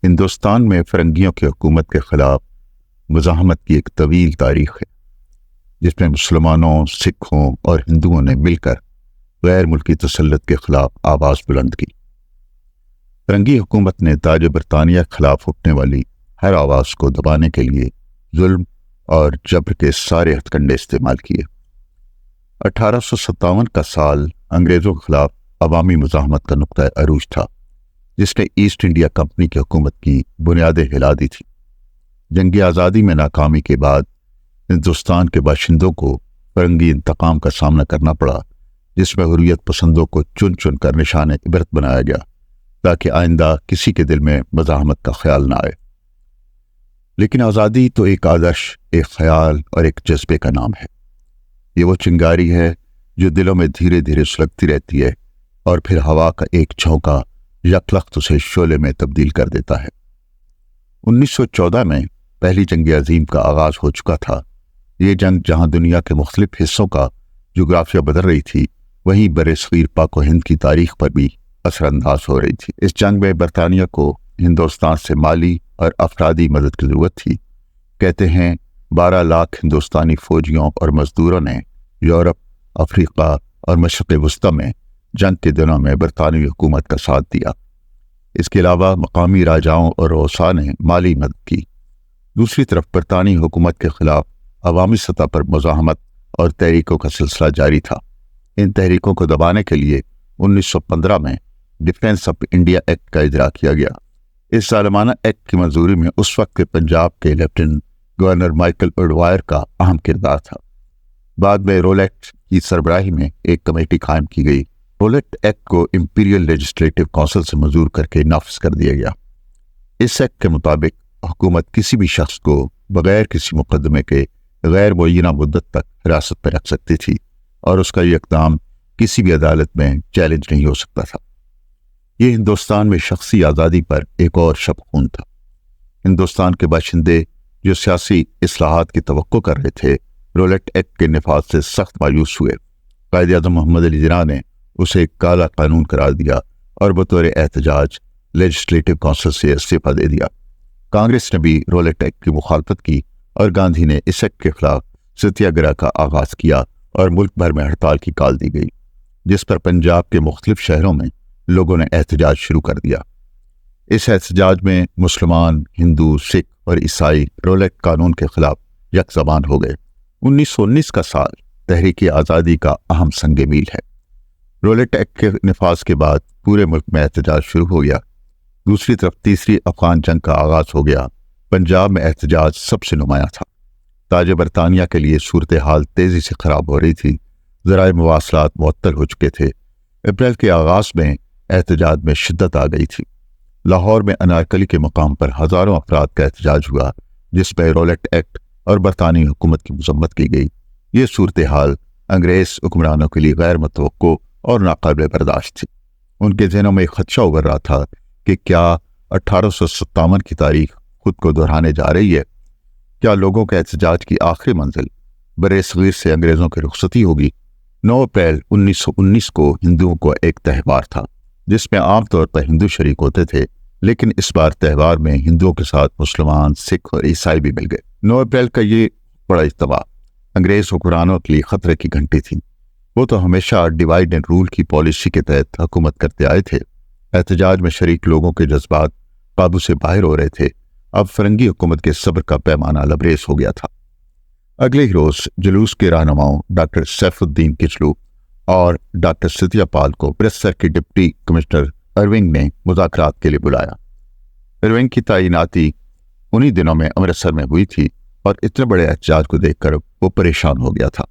ہندوستان میں فرنگیوں کی حکومت کے خلاف مزاحمت کی ایک طویل تاریخ ہے، جس میں مسلمانوں، سکھوں اور ہندوؤں نے مل کر غیر ملکی تسلط کے خلاف آواز بلند کی۔ فرنگی حکومت نے تاج برطانیہ کے خلاف اٹھنے والی ہر آواز کو دبانے کے لیے ظلم اور جبر کے سارے ہتھ کنڈے استعمال کیے۔ 1857 کا سال انگریزوں کے خلاف عوامی مزاحمت کا نقطہ عروج تھا، جس نے ایسٹ انڈیا کمپنی کی حکومت کی بنیادیں ہلا دی تھی۔ جنگ آزادی میں ناکامی کے بعد ہندوستان کے باشندوں کو فرنگی انتقام کا سامنا کرنا پڑا، جس میں حریت پسندوں کو چن چن کر نشان عبرت بنایا گیا تاکہ آئندہ کسی کے دل میں مزاحمت کا خیال نہ آئے۔ لیکن آزادی تو ایک آدرش، ایک خیال اور ایک جذبے کا نام ہے۔ یہ وہ چنگاری ہے جو دلوں میں دھیرے دھیرے سلگتی رہتی ہے اور پھر ہوا کا ایک جھونکا یکلخت اسے شعلے میں تبدیل کر دیتا ہے۔ 1914 میں پہلی جنگ عظیم کا آغاز ہو چکا تھا۔ یہ جنگ جہاں دنیا کے مختلف حصوں کا جغرافیہ بدل رہی تھی، وہیں برصغیر پاک و ہند کی تاریخ پر بھی اثر انداز ہو رہی تھی۔ اس جنگ میں برطانیہ کو ہندوستان سے مالی اور افرادی مدد کی ضرورت تھی۔ کہتے ہیں 12 لاکھ ہندوستانی فوجیوں اور مزدوروں نے یورپ، افریقہ اور مشرق وسطی میں جنگ کے دنوں میں برطانوی حکومت کا ساتھ دیا۔ اس کے علاوہ مقامی راجاؤں اور رؤساء نے مالی مدد کی۔ دوسری طرف برطانوی حکومت کے خلاف عوامی سطح پر مزاحمت اور تحریکوں کا سلسلہ جاری تھا۔ ان تحریکوں کو دبانے کے لیے 1915 میں ڈیفنس آف انڈیا ایکٹ کا اجرا کیا گیا۔ اس ظالمانہ ایکٹ کی منظوری میں اس وقت کے پنجاب کے لیفٹیننٹ گورنر مائیکل اڈوائر کا اہم کردار تھا۔ بعد میں رولٹ کی سربراہی میں ایک کمیٹی قائم کی گئی۔ رولٹ ایکٹ کو امپیریل لیجسلیٹو کونسل سے منظور کر کے نافذ کر دیا گیا۔ اس ایکٹ کے مطابق حکومت کسی بھی شخص کو بغیر کسی مقدمے کے غیر معینہ مدت تک حراست میں رکھ سکتی تھی اور اس کا یہ اقدام کسی بھی عدالت میں چیلنج نہیں ہو سکتا تھا۔ یہ ہندوستان میں شخصی آزادی پر ایک اور شب خون تھا۔ ہندوستان کے باشندے جو سیاسی اصلاحات کی توقع کر رہے تھے، رولٹ ایکٹ کے نفاذ سے سخت مایوس ہوئے۔ قائد اعظم محمد علی جناح نے اسے ایک کالا قانون قرار دیا اور بطور احتجاج لیجسلیٹو کونسل سے استعفیٰ دے دیا۔ کانگریس نے بھی رولٹ ایکٹ کی مخالفت کی اور گاندھی نے اس ایکٹ کے خلاف ستیہ گرہ کا آغاز کیا اور ملک بھر میں ہڑتال کی کال دی گئی، جس پر پنجاب کے مختلف شہروں میں لوگوں نے احتجاج شروع کر دیا۔ اس احتجاج میں مسلمان، ہندو، سکھ اور عیسائی رولٹ قانون کے خلاف یک زبان ہو گئے۔ 1919 کا سال تحریک آزادی کا اہم سنگ میل ہے۔ رولٹ ایکٹ کے نفاذ کے بعد پورے ملک میں احتجاج شروع ہو گیا۔ دوسری طرف تیسری افغان جنگ کا آغاز ہو گیا۔ پنجاب میں احتجاج سب سے نمایاں تھا۔ تاج برطانیہ کے لیے صورتحال تیزی سے خراب ہو رہی تھی۔ ذرائع مواصلات معطل ہو چکے تھے۔ اپریل کے آغاز میں احتجاج میں شدت آ گئی تھی۔ لاہور میں انارکلی کے مقام پر ہزاروں افراد کا احتجاج ہوا، جس میں رولٹ ایکٹ اور برطانوی حکومت کی مذمت کی گئی۔ یہ صورتحال انگریز حکمرانوں کے لیے غیر متوقع اور ناقابل برداشت تھی۔ ان کے ذہنوں میں ایک خدشہ ابھر رہا تھا کہ کیا 1857 کی تاریخ خود کو دہرانے جا رہی ہے؟ کیا لوگوں کے احتجاج کی آخری منزل برصغیر سے انگریزوں کی رخصتی ہوگی؟ 9 اپریل 1919 کو ہندوؤں کو ایک تہوار تھا، جس میں عام طور پر ہندو شریک ہوتے تھے، لیکن اس بار تہوار میں ہندوؤں کے ساتھ مسلمان، سکھ اور عیسائی بھی مل گئے۔ 9 اپریل کا یہ بڑا اجتماع انگریز حکمرانوں کے لیے خطرے کی گھنٹی تھی۔ وہ تو ہمیشہ ڈیوائڈ اینڈ رول کی پالیسی کے تحت حکومت کرتے آئے تھے۔ احتجاج میں شریک لوگوں کے جذبات قابو سے باہر ہو رہے تھے۔ اب فرنگی حکومت کے صبر کا پیمانہ لبریز ہو گیا تھا۔ اگلے ہی روز جلوس کے رہنماؤں ڈاکٹر سیف الدین کچلو اور ڈاکٹر ستیہ پال کو امرتسر کے ڈپٹی کمشنر ارونگ نے مذاکرات کے لیے بلایا۔ ارونگ کی تعیناتی انہی دنوں میں امرتسر میں ہوئی تھی اور اتنے بڑے احتجاج کو دیکھ کر وہ پریشان ہو گیا تھا۔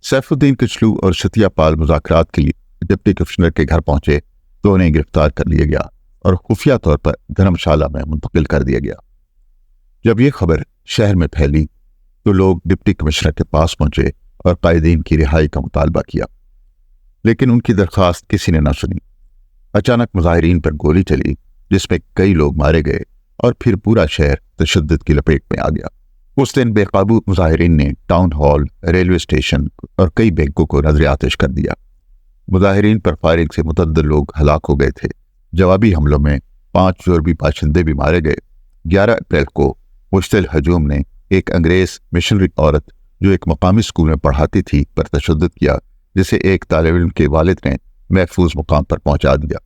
سیف الدین کچلو اور ستیہ پال مذاکرات کے لیے ڈپٹی کمشنر کے گھر پہنچے تو انہیں گرفتار کر لیا گیا اور خفیہ طور پر دھرم شالہ میں منتقل کر دیا گیا۔ جب یہ خبر شہر میں پھیلی تو لوگ ڈپٹی کمشنر کے پاس پہنچے اور قائدین کی رہائی کا مطالبہ کیا، لیکن ان کی درخواست کسی نے نہ سنی۔ اچانک مظاہرین پر گولی چلی، جس میں کئی لوگ مارے گئے اور پھر پورا شہر تشدد کی لپیٹ میں آ گیا۔ اس دن بے قابو مظاہرین نے ٹاؤن ہال، ریلوے اسٹیشن اور کئی بینکوں کو نظر آتش کر دیا۔ مظاہرین پر فائرنگ سے متعدد لوگ ہلاک ہو گئے تھے۔ جوابی حملوں میں 5 یورپی باشندے بھی مارے گئے۔ 11 اپریل کو مشتعل ہجوم نے ایک انگریز مشنری عورت جو ایک مقامی اسکول میں پڑھاتی تھی پر تشدد کیا، جسے ایک طالب علم کے والد نے محفوظ مقام پر پہنچا دیا۔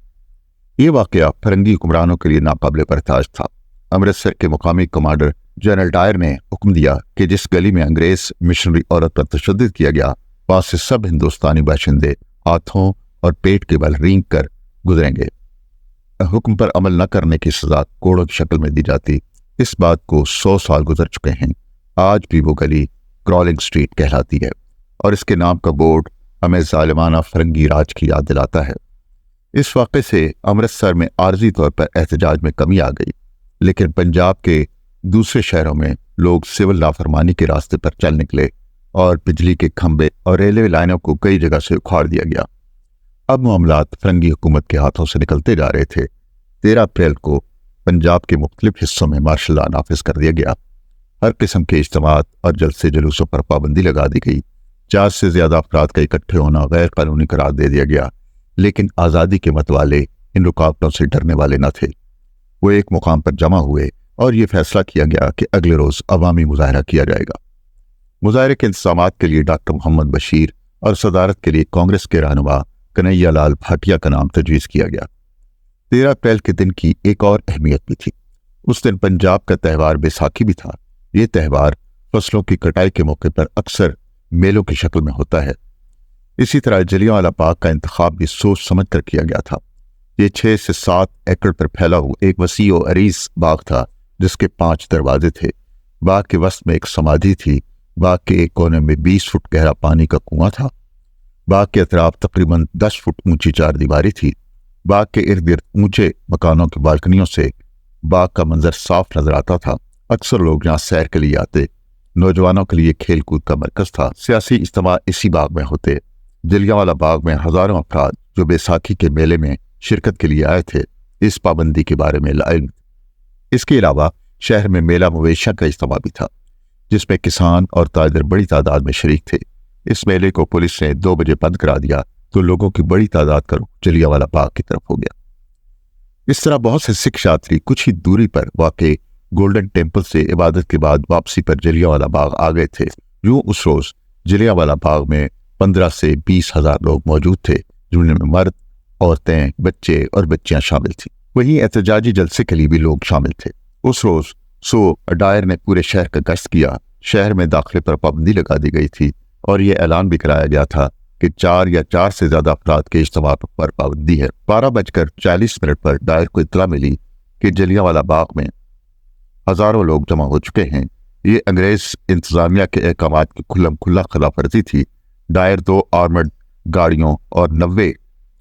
یہ واقعہ فرنگی حکمرانوں کے لیے ناقابل برداشت تھا۔ امرتسر کے مقامی کمانڈر جنرل ڈائر نے حکم دیا کہ جس گلی میں انگریز مشنری عورت پر تشدد کیا گیا، وہاں سے سب ہندوستانی باشندے ہاتھوں اور پیٹ کے بل رینگ کر گزریں گے۔ حکم پر عمل نہ کرنے کی سزا کوڑوں کی شکل میں دی جاتی۔ اس بات کو 100 سال گزر چکے ہیں۔ آج بھی وہ گلی کرالنگ سٹریٹ کہلاتی ہے اور اس کے نام کا بورڈ ہمیں ظالمانہ فرنگی راج کی یاد دلاتا ہے۔ اس واقعے سے امرتسر میں عارضی طور پر احتجاج میں کمی آ گئی، لیکن پنجاب کے دوسرے شہروں میں لوگ سول نافرمانی کے راستے پر چل نکلے اور بجلی کے کھمبے اور ریلوے لائنوں کو کئی جگہ سے اکھاڑ دیا گیا۔ اب معاملات فرنگی حکومت کے ہاتھوں سے نکلتے جا رہے تھے۔ 13 اپریل کو پنجاب کے مختلف حصوں میں مارشل لا نافذ کر دیا گیا۔ ہر قسم کے اجتماعات اور جلسے جلوسوں پر پابندی لگا دی گئی۔ 4 سے زیادہ افراد کا اکٹھے ہونا غیر قانونی قرار دے دیا گیا، لیکن آزادی کے متوالے ان رکاوٹوں سے ڈرنے والے نہ تھے۔ وہ ایک مقام پر جمع ہوئے اور یہ فیصلہ کیا گیا کہ اگلے روز عوامی مظاہرہ کیا جائے گا۔ مظاہرے کے انتظامات کے لیے ڈاکٹر محمد بشیر اور صدارت کے لیے کانگریس کے رہنما کنہیا لال بھاٹیا کا نام تجویز کیا گیا۔ 13 اپریل کے دن کی ایک اور اہمیت بھی تھی۔ اس دن پنجاب کا تہوار بیساکھی بھی تھا۔ یہ تہوار فصلوں کی کٹائی کے موقع پر اکثر میلوں کی شکل میں ہوتا ہے۔ اسی طرح جلیانوالہ باغ کا انتخاب بھی سوچ سمجھ کر کیا گیا تھا۔ یہ 6 سے 7 ایکڑ پر پھیلا ہوا ایک وسیع و عریض باغ تھا جس کے 5 دروازے تھے۔ باغ کے وسط میں ایک سمادھی تھی۔ باغ کے ایک کونے میں 20 فٹ گہرا پانی کا کنواں تھا۔ باغ کے اطراف تقریباً 10 فٹ اونچی 4 دیواری تھی۔ باغ کے ارد گرد اونچے مکانوں کی بالکنیوں سے باغ کا منظر صاف نظر آتا تھا۔ اکثر لوگ یہاں سیر کے لیے آتے۔ نوجوانوں کے لیے کھیل کود کا مرکز تھا۔ سیاسی اجتماع اسی باغ میں ہوتے۔ جلیانوالہ باغ میں ہزاروں افراد جو بیساکھی کے میلے میں شرکت کے لیے آئے تھے اس پابندی کے بارے میں علم۔ اس کے علاوہ شہر میں میلہ مویشیوں کا اجتماع بھی تھا جس میں کسان اور تاجر بڑی تعداد میں شریک تھے۔ اس میلے کو پولیس نے 2 بجے بند کرا دیا تو لوگوں کی بڑی تعداد کا رخ جلیانوالہ باغ کی طرف ہو گیا۔ اس طرح بہت سے سکھ یاتری کچھ ہی دوری پر واقع گولڈن ٹیمپل سے عبادت کے بعد واپسی پر جلیانوالہ باغ آ گئے تھے۔ یوں اس روز جلیانوالہ باغ میں 15 سے 20 ہزار لوگ موجود تھے، جن میں مرد، عورتیں، بچے اور بچیاں شامل تھیں۔ وہیں احتجاجی جلسے کے لیے بھی لوگ شامل تھے۔ اس روز ڈائر نے پورے شہر کا گشت کیا۔ شہر میں داخلے پر پابندی لگا دی گئی تھی اور یہ اعلان بھی کرایا گیا تھا کہ 4 یا 4 سے زیادہ افراد کے اجتماع پر پابندی ہے۔ 12:40 پر ڈائر کو اطلاع ملی کہ جلیانوالہ باغ میں ہزاروں لوگ جمع ہو چکے ہیں۔ یہ انگریز انتظامیہ کے احکامات کی کھلم کھلا خلاف ورزی تھی۔ ڈائر 2 آرمڈ گاڑیوں اور 90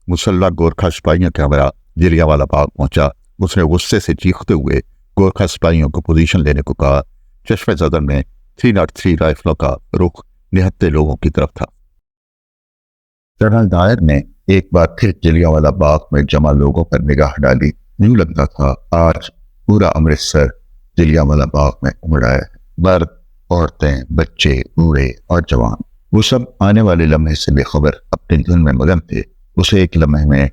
مسلح گورکھا سپاہیوں کے ہمراہ جلیانوالہ باغ پہنچا۔ اس نے غصے سے چیختے ہوئے گورکھا سپاہیوں کو پوزیشن لینے کو کہا۔ چشمِ زدن میں 303 رائفلوں کا رخ نہتے لوگوں کی طرف تھا۔ جنرل ڈائر نے ایک بار پھر جلیانوالہ باغ میں جمع لوگوں پر نگاہ ڈالی۔ یوں لگتا تھا آج پورا امرتسر جلیانوالہ باغ میں امڑ آیا ہے۔ مرد، عورتیں، بچے، بوڑھے اور جوان، وہ سب آنے والے لمحے سے بے خبر اپنے دھن میں مگن تھے۔ اسے ایک لمحے میں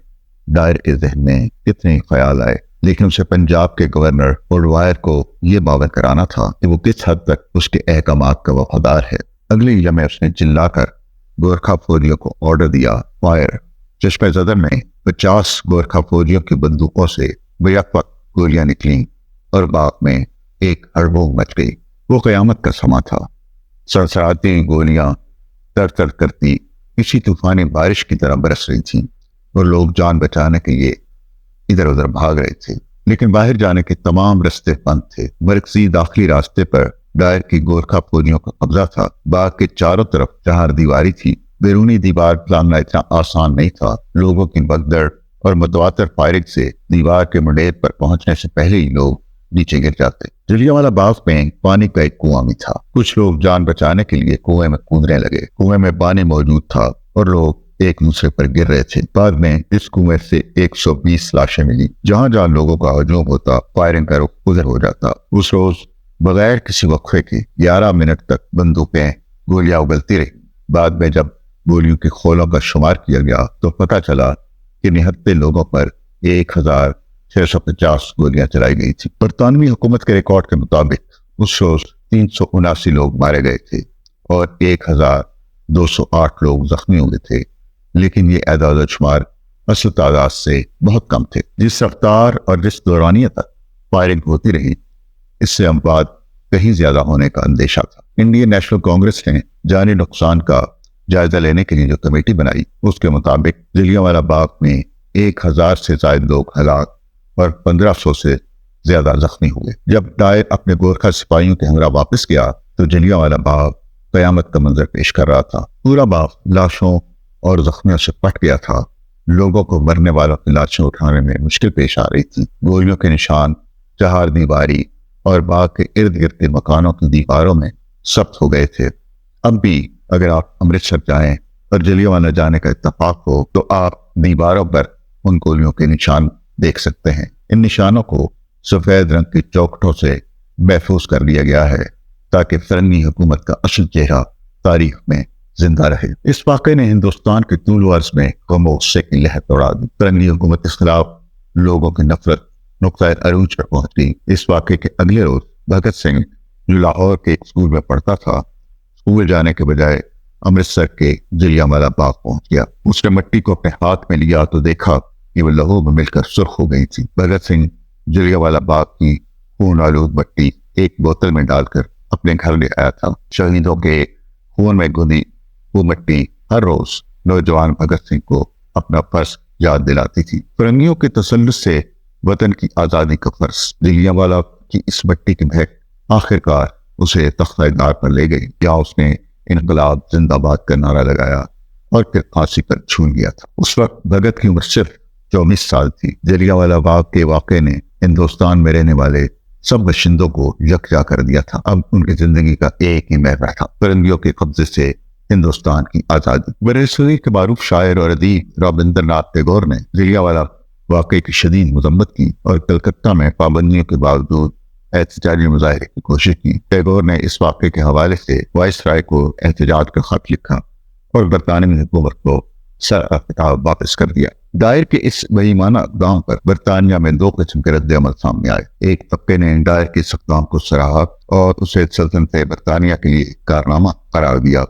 ڈائر کے ذہن میں کتنے خیال آئے، لیکن اسے پنجاب کے گورنر اوڈوائر کو یہ باور کرانا تھا کہ وہ کس حد تک اس کے احکامات کا وفادار ہے۔ اگلے ہی لمحے اس نے چلا کر گورکھا فوجیوں کو آرڈر دیا، فائر۔ چشمِ زدن میں 50 گورکھا فوجیوں کی بندوقوں سے بیک وقت گولیاں نکلیں اور باغ میں ایک ہڑبڑ مچ گئی۔ وہ قیامت کا سما تھا۔ سرسراتی گولیاں تر تر کرتی کسی طوفانی بارش کی طرح برس رہی تھیں اور لوگ جان بچانے کے لیے ادھر ادھر بھاگ رہے تھے، لیکن باہر جانے کے تمام راستے بند تھے۔ مرکزی داخلی راستے پر ڈائر کی گورکھا فوجیوں کا قبضہ تھا۔ باغ کے چاروں طرف 4 دیواری تھی۔ بیرونی دیوار لاننا اتنا آسان نہیں تھا۔ لوگوں کی بگدڑ اور متواتر فائرنگ سے دیوار کے منڈیر پر پہنچنے سے پہلے ہی لوگ نیچے گر جاتے۔ جلیانوالہ باغ میں پانی کا ایک کنواں بھی تھا۔ کچھ لوگ جان بچانے کے لیے کنویں میں کودنے لگے۔ کنویں میں پانی موجود تھا اور لوگ ایک دوسرے پر گر رہے تھے۔ بعد میں اس کنویں سے 120 لاشیں ملی۔ جہاں جہاں لوگوں کا ہجوم ہوتا، فائرنگ کا رخ ادھر ہو جاتا۔ اس روز بغیر کسی وقفے کے 11 منٹ تک بندوقیں گولیاں اگلتی رہی۔ بعد میں جب گولیوں کی خولوں کا شمار کیا گیا تو پتہ چلا کہ 79 لوگوں پر 650 گولیاں چلائی گئی تھی۔ برطانوی حکومت کے ریکارڈ کے مطابق اس روز 379 لوگ مارے گئے تھے اور 1208 لوگ زخمی ہوئے تھے، لیکن یہ اعداد و شمار اصل تعداد سے بہت کم تھے۔ جس رفتار اور جس دورانیہ تک فائرنگ ہوتی رہی، اس سے اموات کہیں زیادہ ہونے کا اندیشہ تھا۔ انڈین نیشنل کانگریس نے جانی نقصان کا جائزہ لینے کے لیے جو کمیٹی بنائی، اس کے مطابق جلیانوالہ باغ میں 1000 سے زائد لوگ ہلاک اور 1500 سے زیادہ زخمی ہوئے۔ جب ڈائر اپنے گورکھا سپاہیوں کے ہمراہ واپس گیا تو جلیانوالہ باغ قیامت کا منظر پیش کر رہا تھا۔ پورا باغ لاشوں اور زخمیوں سے پٹ گیا تھا۔ لوگوں کو مرنے والوں کی لاشیں اٹھانے میں مشکل پیش آ رہی تھی۔ گولیوں کے نشان چہار دیواری اور باغ کے ارد گرد کے مکانوں کی دیواروں میں ثبت ہو گئے تھے۔ اب بھی اگر آپ امرتسر جائیں اور جلیانوالہ جانے کا اتفاق ہو تو آپ دیواروں پر ان گولیوں کے نشان دیکھ سکتے ہیں۔ ان نشانوں کو سفید رنگ کی چوکھٹوں سے محفوظ کر لیا گیا ہے تاکہ فرنگی حکومت کا اصل چہرہ تاریخ میں زندہ رہے۔ اس واقعے نے ہندوستان کے طول و عرض میں غم و غصے کی لہر دوڑا دی۔ فرنگی حکومت کے خلاف لوگوں کی نفرت نقطۂ عروج پر پہنچ گئی۔ اس واقعے کے اگلے روز بھگت سنگھ، جو لاہور کے ایک اسکول میں پڑھتا تھا، اسکول جانے کے بجائے امرتسر کے جلیانوالہ باغ پہنچ گیا۔ اس نے مٹی کو اپنے ہاتھ میں لیا تو دیکھا کہ وہ لہو میں مل کر سرخ ہو گئی تھی۔ بھگت سنگھ جلیانوالہ باغ کی خون آلود مٹی ایک بوتل میں ڈال کر اپنے گھر لے آیا تھا۔ شہیدوں کے خون میں گھلی وہ مٹی ہر روز نوجوان بھگت سنگھ کو اپنا فرض یاد دلاتی تھی۔ فرنگیوں کے تسلط سے وطن کی آزادی کا فرض۔ جلیانوالہ کی اس مٹی کی مہک آخرکار اسے تختہ اقتدار پر لے گئی۔ کیا اس نے انقلاب زندہ باد کا نعرہ لگایا اور پھر پھانسی پر چھون گیا تھا۔ اس وقت بھگت کی عمر صرف 24 سال تھی۔ جلیانوالہ باغ کے واقعے نے ہندوستان میں رہنے والے سب باشندوں کو یکجا کر دیا تھا۔ اب ان کی زندگی کا ایک ہی محور تھا، فرنگیوں کے قبضے سے ہندوستان کی آزادی۔ برصغیر کے معروف شاعر اور ادیب رابندر ناتھ ٹیگور نے جلیانوالہ واقعے کی شدید مذمت کی اور کلکتہ میں پابندیوں کے باوجود احتجاجی مظاہرے کی کوشش کی۔ ٹیگور نے اس واقعے کے حوالے سے وائس رائے کو احتجاج کا خط لکھا اور برطانوی حکومت کو سر خطاب واپس کر دیا۔ ڈائر کے اس بہیمانہ اقدام پر برطانیہ میں دو قسم کے رد عمل سامنے آئے۔ ایک طبقے نے ڈائر کے اس اقدام کو سراہا اور اسے سلطنت برطانیہ کے لیے کارنامہ قرار دیا۔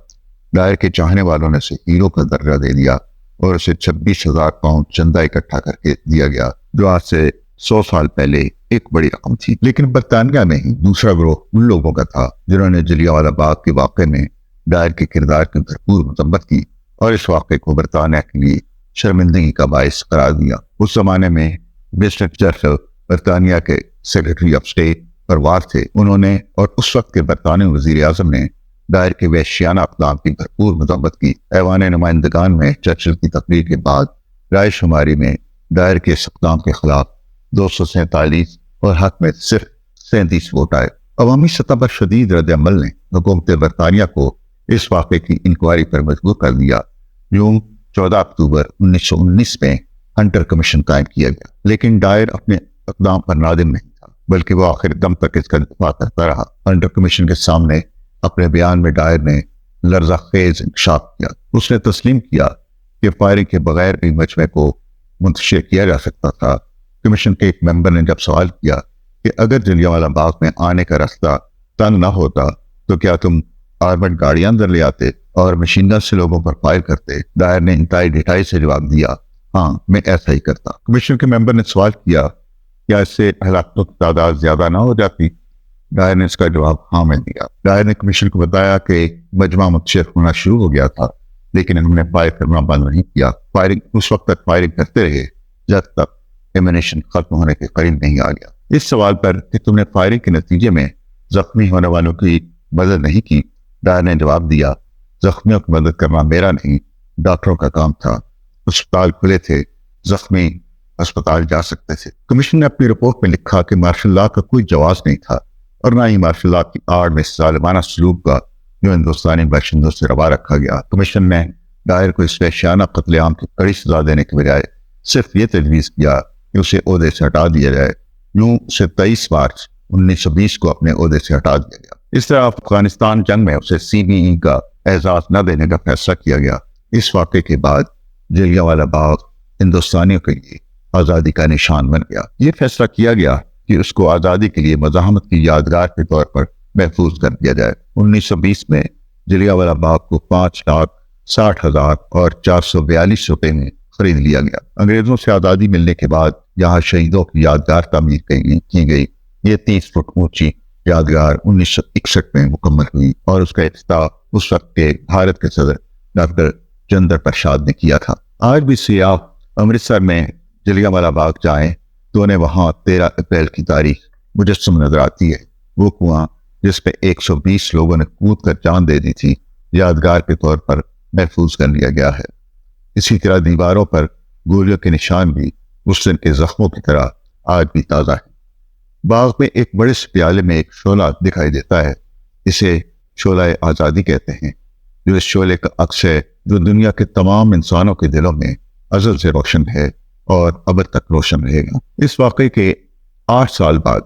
ڈائر کے چاہنے والوں نے اسے ہیرو کا درجہ دے دیا اور اسے 26,000 پاؤنڈ چندہ اکٹھا کر کے دیا گیا، جو آج سے 100 سال پہلے ایک بڑی رقم تھی۔ لیکن برطانیہ میں ہی دوسرا گروہ ان لوگوں کا تھا جنہوں نے جلیانوالہ باغ کے واقعے میں ڈائر کے کردار کی بھرپور مذمت کی اور اس واقعے کو برطانیہ کے لیے شرمندگی کا باعث قرار دیا۔ اس زمانے میں وسٹن چرچل برطانیہ کے سیکرٹری آف اسٹیٹ پر وار تھے۔ انہوں نے اور اس وقت کے برطانوی وزیر اعظم نے ڈائر کے وحشیانہ اقدام کی بھرپور مذمت کی۔ ایوان نمائندگان میں چرچل کی تقریر کے بعد رائے شماری میں ڈائر کے اس اقدام کے خلاف 247 اور حق میں صرف 37 ووٹ آئے۔ عوامی سطح پر شدید رد عمل نے حکومت برطانیہ کو اس واقعے کی انکوائری پر مجبور کر دیا۔ یوں 14 اکتوبر 1919 میں ہنٹر کمیشن قائم کیا گیا، لیکن ڈائر اپنے اقدام پر نادم نہیں تھا، بلکہ وہ آخر دم تک اس کا دفاع کرتا رہا۔ ہنٹر کمیشن کے سامنے اپنے بیان میں ڈائر نے لرزہ خیز انکشاف کیا۔ اس نے تسلیم کیا کہ فائرنگ کے بغیر بھی مجمع کو منتشر کیا جا سکتا تھا۔ کمیشن کے ایک ممبر نے جب سوال کیا کہ اگر جلیانوالہ باغ میں آنے کا راستہ تنگ نہ ہوتا تو کیا تم آرمڈ گاڑیاں اندر لے آتے اور مشین گن سے لوگوں پر فائر کرتے؟ ڈائر نے انتہائی ڈٹائی سے جواب دیا، ہاں میں ایسا ہی کرتا۔ کمیشن کے ممبر نے سوال کیا، کیا اس سے ہلاکتوں کی تعداد زیادہ نہ ہو جاتی؟ ڈائر نے اس کا جواب ہاں میں دیا۔ ڈائر نے کمیشن کو بتایا کہ مجمع منتشر ہونا شروع ہو گیا تھا، لیکن انہوں نے فائر کرنا بند نہیں کیا۔ فائرنگ اس وقت تک فائرنگ کرتے رہے جب تک ایمونیشن ختم ہونے کے قریب نہیں آ گیا۔ اس سوال پر کہ تم نے فائرنگ کے نتیجے میں زخمی ہونے والوں کی مدد نہیں کی، ڈائر نے جواب دیا، زخمیوں کی مدد کرنا میرا نہیں، ڈاکٹروں کا کام تھا۔ اسپتال کھلے تھے، زخمی اسپتال جا سکتے تھے۔ کمیشن نے اپنی رپورٹ میں لکھا کہ مارشل لاء کا کوئی جواز نہیں تھا اور نہ ہی مارشل لاء کی آڑ میں ظالمانہ سلوک کا جو ہندوستانی باشندوں سے روا رکھا گیا۔ کمیشن نے ڈائر کو اس وحشیانہ قتل عام کی کڑی سزا دینے کے بجائے صرف یہ تجویز کیا کہ اسے عہدے سے ہٹا دیا جائے۔ یوں اسے 23 مارچ 1920 کو اپنے عہدے سے ہٹا دیا گیا۔ اس طرح افغانستان جنگ میں اسے CBE کا اعزاز نہ دینے کا فیصلہ کیا گیا۔ اس واقعے کے بعد جلیانوالہ باغ ہندوستانیوں کے لیے آزادی کا نشان بن گیا۔ یہ فیصلہ کیا گیا کہ اس کو آزادی کے لیے مزاحمت کی یادگار کے طور پر محفوظ کر دیا جائے۔ 1920 میں جلیانوالہ باغ کو 5,60,000 اور 442 روپے میں خرید لیا گیا۔ انگریزوں سے آزادی ملنے کے بعد یہاں شہیدوں کی یادگار تعمیر کی گئی۔ یہ 30 فٹ اونچی یادگار 1961 میں مکمل ہوئی اور اس کا افتتاح اس وقت کے بھارت کے صدر ڈاکٹر چندر پرساد نے کیا تھا۔ آج بھی سیاح امرتسر میں جلیانوالہ باغ جائیں تو انہیں وہاں 13 اپریل کی تاریخ مجسم نظر آتی ہے۔ وہ کنواں جس پہ 120 لوگوں نے کود کر جان دے دی تھی، یادگار کے طور پر محفوظ کر لیا گیا ہے۔ اسی طرح دیواروں پر گولیوں کے نشان بھی اس دن کے زخموں کی طرح آج بھی تازہ ہیں۔ باغ میں ایک بڑے سے پیالے میں ایک شعلہ دکھائی دیتا ہے، اسے شعلہ آزادی کہتے ہیں، جو اس شعلے کا عکس ہے جو دنیا کے تمام انسانوں کے دلوں میں ازل سے روشن ہے اور ابد تک روشن رہے گا۔ اس واقعے کے 8 سال بعد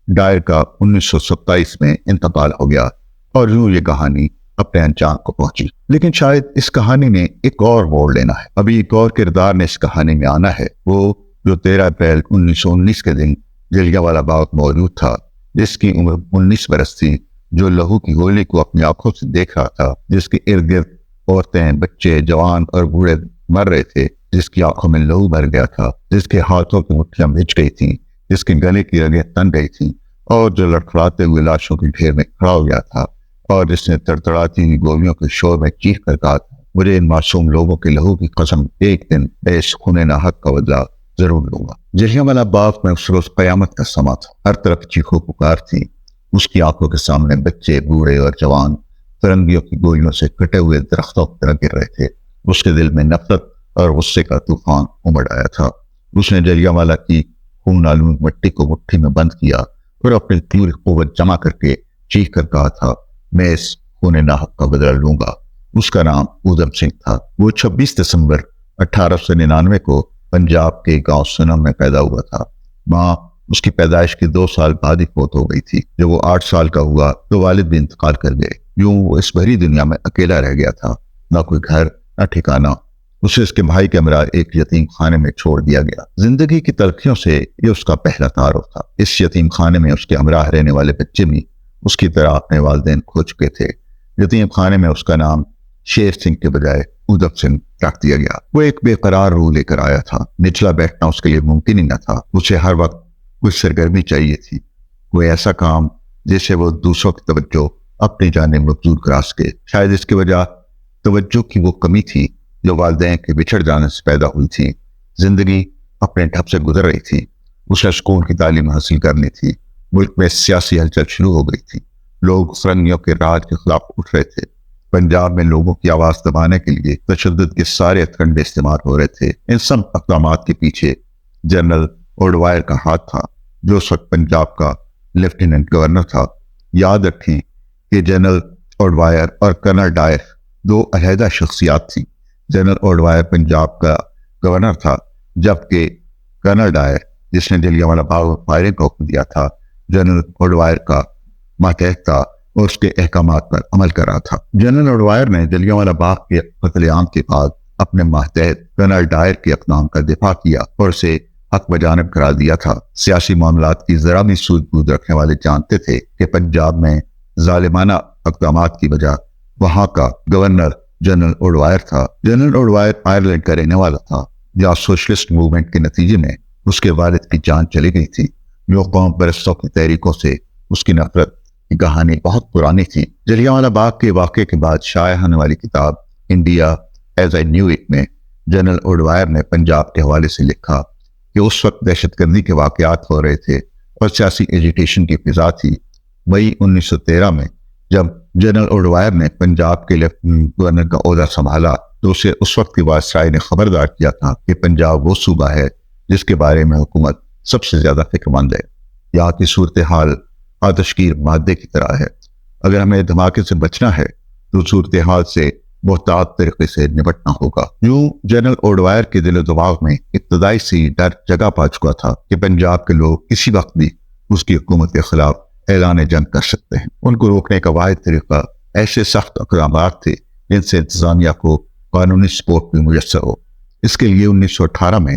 ڈائر کا 1927 میں انتقال ہو گیا اور یوں یہ کہانی اپنے انجام کو پہنچی۔ لیکن شاید اس کہانی نے ایک اور موڑ لینا ہے۔ ابھی ایک اور کردار نے اس کہانی میں آنا ہے، وہ جو 13 اپریل 1919 کے دن جلیانوالہ باغ موجود تھا، جس کی عمر 19 برس تھی، جو لہو کی گولی کو اپنی آنکھوں سے دیکھ رہا تھا، جس کے ارد گرد عورتیں، بچے، جوان اور بوڑھے مر رہے تھے، جس کی آنکھوں میں لہو بھر گیا تھا، جس کے ہاتھوں کی مٹھیاں بھج گئی تھیں، جس کے گلے کی رگیں تن گئی تھیں، اور جو لڑکھڑاتے ہوئے لاشوں کے ڈھیر میں کھڑا ہو گیا تھا، اور جس نے تڑتڑاتی ہوئی گولیوں کے شور میں چیخ کر کہا تھا، مجھے ان معصوم لوگوں کے لہو کی قسم، ایک دن اس خون ناحق کا بدلہ ضرور لوں گا۔ جلیانوالہ باغ میں اس روز قیامت کا سما تھا، ہر طرف چیخو پکار تھی۔ اس کی آنکھوں کے سامنے بچے، بوڑھے اور جوان فرنگیوں کی گولیوں سے کٹے ہوئے درختوں کی طرح گر رہے تھے۔ اس کے دل میں نفرت اور غصے کا طوفان امڑ آیا تھا۔ اس نے جلیانوالہ کی خون آلود مٹی کو مٹھی میں بند کیا اور اپنی پوری قوت جمع کر کے چیخ کر کہا تھا، میں اس خون ناحق کا بدلہ لوں گا۔ اس کا نام اودھم سنگھ تھا۔ وہ 26 دسمبر 1899 کو پنجاب کے گاؤں سنم میں پیدا ہوا تھا۔ ماں اس کی پیدائش کے 2 سال بعد ہی فوت ہو گئی تھی۔ جب وہ 8 سال کا ہوا تو والد بھی انتقال کر گئے۔ یوں وہ اس بھری دنیا میں اکیلا رہ گیا تھا، نہ کوئی گھر، نہ ٹھکانہ۔ اسے اس کے بھائی کے ہمراہ ایک یتیم خانے میں چھوڑ دیا گیا۔ زندگی کی تلخیوں سے یہ اس کا پہلا تعارف تھا۔ اس یتیم خانے میں اس کے ہمراہ رہنے والے بچے بھی اس کی طرح اپنے والدین کھو چکے تھے۔ یتیم خانے میں اس کا نام شیر سنگھ کے بجائے اودھم سنگھ رکھ دیا گیا۔ وہ ایک بے قرار روح لے کر آیا تھا۔ نچلا بیٹھنا اس کے لیے ممکن ہی نہ تھا۔ اسے ہر وقت کچھ سرگرمی چاہیے تھی، کوئی ایسا کام جس سے وہ دوسروں کی توجہ اپنی جانب مبذول کرا سکے۔ شاید اس کی وجہ توجہ کی وہ کمی تھی جو والدین کے بچھڑ جانے سے پیدا ہوئی تھی۔ زندگی اپنے ڈھب سے گزر رہی تھی۔ اسے اسکول کی تعلیم حاصل کرنی تھی۔ ملک میں سیاسی ہلچل شروع ہو گئی تھی۔ لوگ فرنگیوں کے راج کے خلاف اٹھ رہے تھے۔ پنجاب میں لوگوں کی آواز دبانے کے لیے تشدد کے سارے ہتھکنڈے استعمال ہو رہے تھے۔ ان سب اقدامات کے پیچھے جنرل اوڈوائر کا ہاتھ تھا، جو اس وقت پنجاب کا لیفٹیننٹ گورنر تھا۔ یاد رکھیں کہ جنرل اوڈوائر اور کرنل ڈائر 2 علیحدہ شخصیات تھیں۔ جنرل اوڈوائر پنجاب کا گورنر تھا، جبکہ کرنل ڈائر، جس نے جلیانوالہ باغ میں فائرنگ کا حکم دیا تھا، جنرل اوڈوائر کا ماتحت تھا اور اس کے احکامات پر عمل کر رہا تھا۔ جنرل اوڈوائر نے جلیانوالہ باغ کے قتل عام کے بعد اپنے ماتحت کرنل ڈائر کے اقدام کا دفاع کیا اور اسے حق بجانب قرار دیا تھا۔ سیاسی معاملات کی ذرا بھی سود بود رکھنے والے جانتے تھے کہ پنجاب میں ظالمانہ اقدامات کی وجہ وہاں کا گورنر جنرل اوڈوائر تھا۔ جنرل اوڈوائر آئرلینڈ کا رہنے والا تھا، جہاں سوشلسٹ موومنٹ کے نتیجے میں اس کے والد کی جان چلی گئی تھی۔ جو قوم برسوں کی تحریکوں سے اس کی نفرت کی کہانی بہت پرانی تھی۔ جلیانوالہ باغ کے واقعے کے بعد شائع ہونے والی کتاب India as I knew it میں جنرل اوڈوائر نے پنجاب کے حوالے سے لکھا کہ اس وقت دہشت گردی کے واقعات ہو رہے تھے اور سیاسی ایجیٹیشن کی فضا تھی۔ مئی 1913 میں جب جنرل اوڈوائر نے پنجاب کے لیفٹیننٹ گورنر کا عہدہ سنبھالا تو اسے اس وقت کی وائسرائے نے خبردار کیا تھا کہ پنجاب وہ صوبہ ہے جس کے بارے میں حکومت سب سے زیادہ فکر مند ہے۔ یہاں کی صورتحال آتشگیر مادے کی طرح ہے۔ اگر ہمیں دھماکے سے بچنا ہے تو صورتحال سے محتاط طریقے سے نپٹنا ہوگا۔ یوں جنرل اوڈوائر کے دل و دماغ میں ابتدائی سی ڈر جگہ پا چکا تھا کہ پنجاب کے لوگ کسی وقت بھی اس کی حکومت کے خلاف اعلان جنگ کر سکتے ہیں۔ ان کو روکنے کا واحد طریقہ ایسے سخت اقدامات تھے جن سے انتظامیہ کو قانونی سپورٹ بھی میسر ہو۔ اس کے لیے 1918 میں